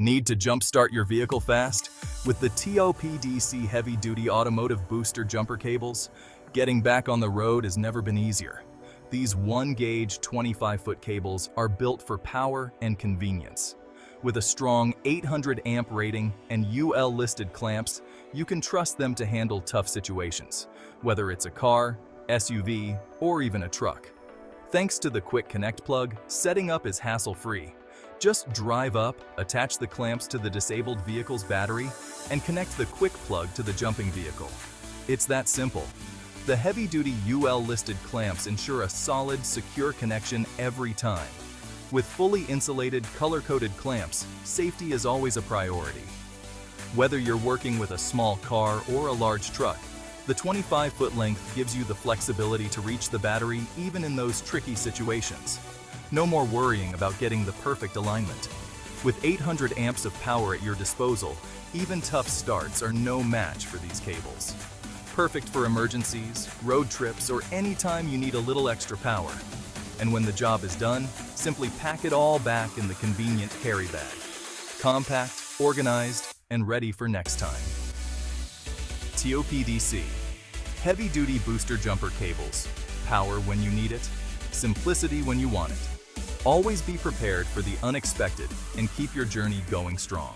Need to jumpstart your vehicle fast? With the TOPDC heavy-duty automotive booster jumper cables, getting back on the road has never been easier. These 1-gauge 25-foot cables are built for power and convenience. With a strong 800 amp rating and UL-listed clamps, you can trust them to handle tough situations, whether it's a car, SUV, or even a truck. Thanks to the quick connect plug, setting up is hassle-free. Just drive up, attach the clamps to the disabled vehicle's battery, and connect the quick plug to the jumping vehicle. It's that simple. The heavy-duty UL-listed clamps ensure a solid, secure connection every time. With fully insulated, color-coded clamps, safety is always a priority. Whether you're working with a small car or a large truck, the 25-foot length gives you the flexibility to reach the battery even in those tricky situations. No more worrying about getting the perfect alignment. With 800 amps of power at your disposal, even tough starts are no match for these cables. Perfect for emergencies, road trips, or any time you need a little extra power. And when the job is done, simply pack it all back in the convenient carry bag. Compact, organized, and ready for next time. TOPDC. Heavy-duty booster jumper cables. Power when you need it, simplicity when you want it. Always be prepared for the unexpected and keep your journey going strong.